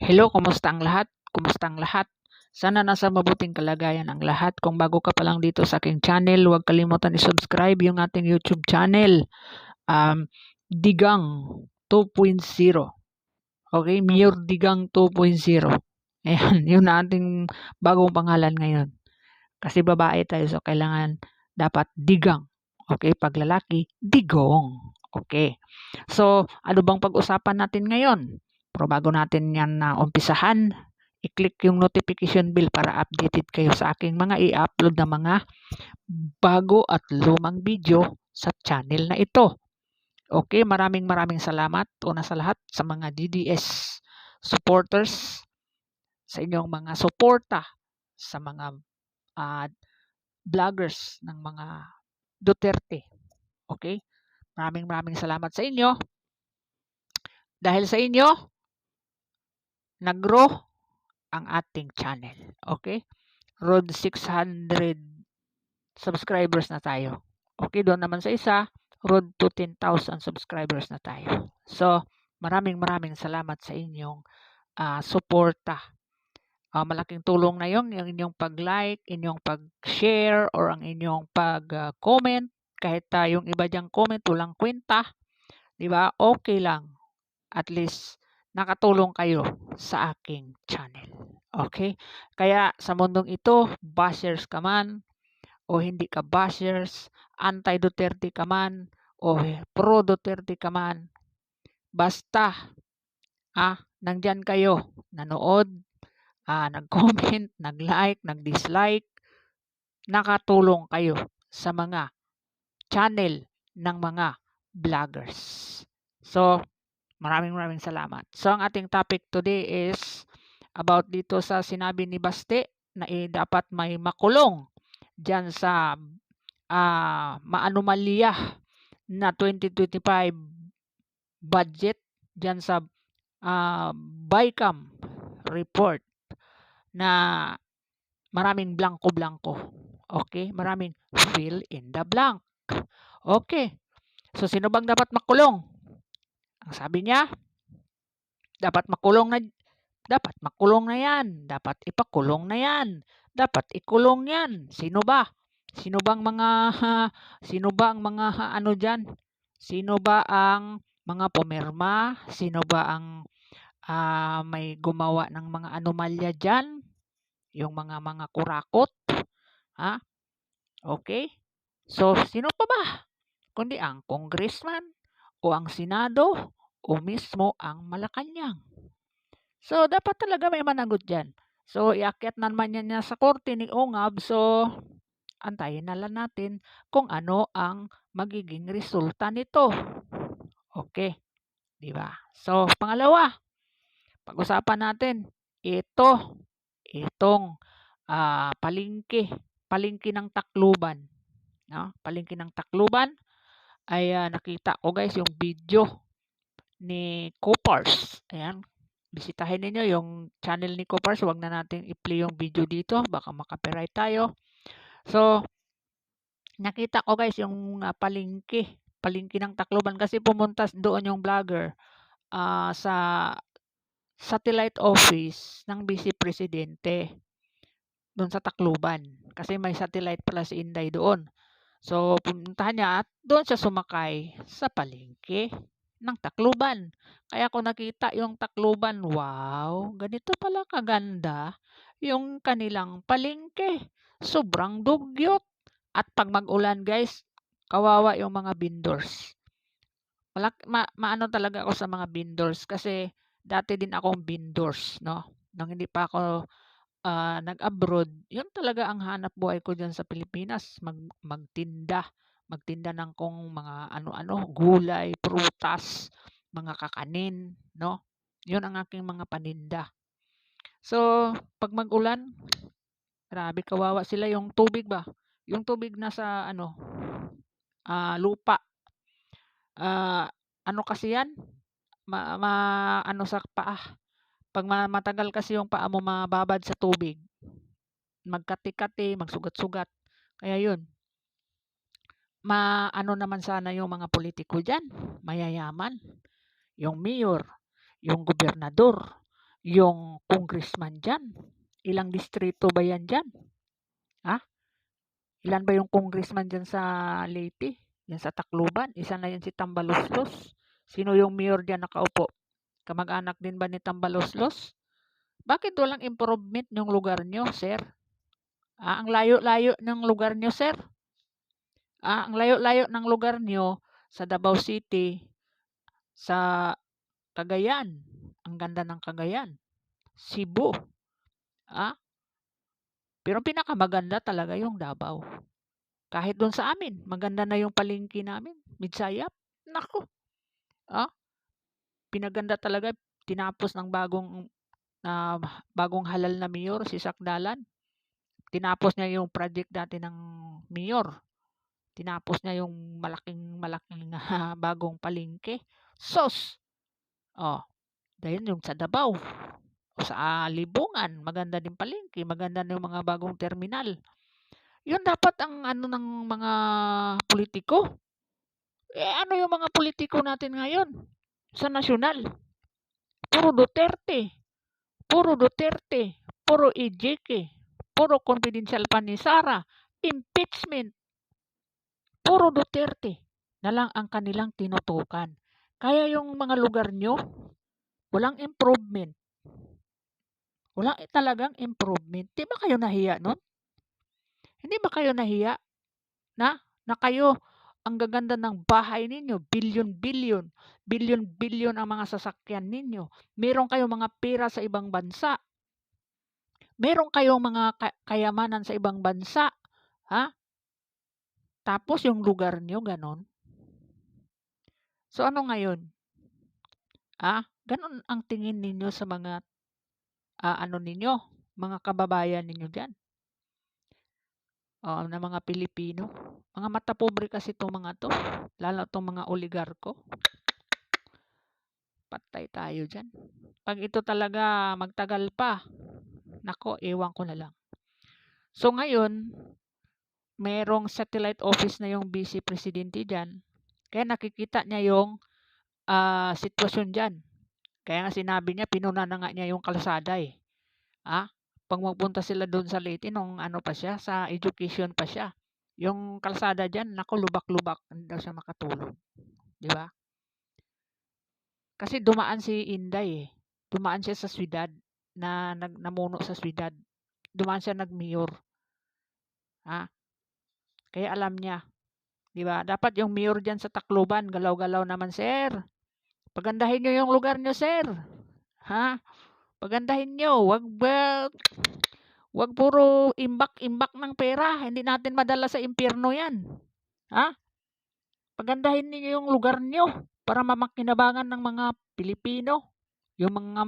Hello, kumusta ang lahat? Kumusta ang lahat? Sana nasa mabuting kalagayan ang lahat. Kung bago ka pa lang dito sa aking channel, huwag kalimutan i-subscribe yung ating YouTube channel. Digang 2.0. Okay, Mayor Digang 2.0. Ayan, yun na ating bagong pangalan ngayon. Kasi babae tayo, so kailangan dapat digang. Okay, pag lalaki, digong. Okay. So, ano bang pag-usapan natin ngayon? Pero bago natin yan na umpisahan, i-click yung notification bell para updated kayo sa aking mga i-upload na mga bago at lumang video sa channel na ito. Okay, maraming salamat una sa lahat sa mga DDS supporters, sa inyong mga suporta sa mga vloggers ng mga Duterte. Okay? Maraming salamat sa inyo. Dahil sa inyo, nag-grow ang ating channel. Okay? Road 600 subscribers na tayo. Okay, doon naman sa isa, road to 10,000 subscribers na tayo. So, maraming salamat sa inyong suporta. Malaking tulong na yung inyong pag-like, inyong pag-share, or ang inyong pag-comment. Kahit yung iba diyang comment, walang kwenta. Diba? Okay lang. At least, nakatulong kayo sa aking channel. Okay? Kaya sa mundong ito, bashers ka man, o hindi ka bashers, anti-Duterte ka man, o pro-Duterte ka man, basta, nandyan kayo, nanood, nag-comment, nag-like, nag-dislike, nakatulong kayo sa mga channel ng mga vloggers. So, maraming salamat. So, ang ating topic today is about dito sa sinabi ni Baste na dapat may makulong dyan sa maanomalya na 2025 budget dyan sa BICAM report na maraming blanco-blanco. Okay? Maraming fill in the blank. Okay. So, sino bang dapat makulong? Ang sabi niya, dapat makulong na yan. Dapat ipakulong na yan. Dapat ikulong yan. Sino ba? Sino ba ang mga ano diyan? Sino ba ang mga pumirma? Sino ba ang may gumawa ng mga anomalya diyan? Yung mga kurakot? Ha? Okay? So, sino pa ba? Kundi ang congressman o ang senado o mismo ang Malacanang. So, dapat talaga may managot dyan. So, iakyat naman niya sa korte ni Ongab. So, antayin na lang natin kung ano ang magiging resulta nito. Okay. Diba? So, pangalawa, pag-usapan natin, itong palengke ng Tacloban. No? Palengke ng Tacloban ay nakita ko guys yung video ni Copars. Ayan, bisitahin ninyo yung channel ni Copars. Huwag na natin i-play yung video dito, baka makapiright tayo. So, nakita ko guys yung palengke ng Tacloban kasi pumunta doon yung vlogger sa satellite office ng Vice Presidente doon sa Tacloban. Kasi may satellite pala si Inday doon. So, pumuntahan niya at doon siya sumakay sa palengke ng Tacloban. Kaya ko nakita yung Tacloban, wow, ganito pala kaganda yung kanilang palengke. Sobrang dugyot. At pag mag-ulan guys, kawawa yung mga vendors. Maano talaga ako sa mga vendors kasi dati din akong vendors, no? Nang hindi pa ako nag-abroad, yun talaga ang hanap buhay ko dyan sa Pilipinas. Magtinda ng kung mga ano-ano, gulay, prutas, mga kakanin, no? Yun ang aking mga paninda. So, pag mag-ulan, grabe kawawa sila yung tubig ba? Yung tubig na sa lupa. Ano kasi yan? Ano sa paa. Pag matagal kasi yung paa mo mababad sa tubig, magkati-kati, magsugat-sugat. Kaya yun, ano naman sana yung mga politiko dyan, mayayaman, yung mayor, yung gobernador, yung congressman diyan? Ilang distrito ba yan diyan? Ha? Ilan ba yung congressman diyan sa Leyte? Yan sa Tacloban, isa na yan si Tambaloslos. Sino yung mayor diyan nakaupo? Kamag-anak din ba ni Tambaloslos? Bakit walang improvement yung lugar nyo, sir? Ang layo-layo ng lugar nyo, sir. Ang layo-layo ng lugar nyo sa Davao City, sa Cagayan. Ang ganda ng Cagayan. Cebu. Pero pinakamaganda talaga yung Davao. Kahit doon sa amin, maganda na yung palengke namin. Midsayap. Nako. Pinaganda talaga. Tinapos ng bagong halal na mayor, si Sakdalan. Tinapos niya yung project dati ng mayor. Tinapos niya yung malaking bagong palengke. Sos! Dahil yung sa Davao. O sa Libungan, maganda din palengke. Maganda na yung mga bagong terminal. Yun dapat ang ano ng mga politiko. Ano yung mga politiko natin ngayon? Sa nasyonal. Puro Duterte. Puro Duterte. Puro EJK. Puro confidential pa ni Sara. Impeachment. Puro Duterte na lang ang kanilang tinutukan. Kaya yung mga lugar nyo, walang improvement. Wala talagang improvement. Di ba kayo nahiya nun? Hindi ba kayo nahiya na kayo ang gaganda ng bahay ninyo, billion-billion, billion-billion ang mga sasakyan ninyo. Meron kayong mga pera sa ibang bansa. Meron kayong mga kayamanan sa ibang bansa. Tapos yung lugar nyo, ganon. So ano ngayon? Ganon ang tingin ninyo sa mga mga kababayan ninyo dyan. Na mga Pilipino. Mga mata pobre kasi itong mga to. Lalo itong mga oligarko. Patay tayo dyan. Pag ito talaga magtagal pa, nako, ewan ko na lang. So ngayon, merong satellite office na yung vice presidente dyan. Kaya nakikita niya yung sitwasyon dyan. Kaya nga sinabi niya, pinuna na nga niya yung kalsada eh. Pag magpunta sila doon sa Leyte, nung ano pa siya, sa education pa siya. Yung kalsada dyan, nako, lubak-lubak. Hindi daw siya makatulog. Di ba? Kasi dumaan si Inday eh. Dumaan siya sa syudad na namuno sa syudad. Dumaan siya nag-mayor. Kaya alam niya. Di ba? Dapat yung mayor dyan sa Tacloban, galaw-galaw naman, sir. Pagandahin nyo yung lugar nyo, sir. Pagandahin nyo. Wag puro imbak-imbak ng pera. Hindi natin madala sa impyerno yan. Pagandahin niyo yung lugar nyo para mamakinabangan ng mga Pilipino. Yung mga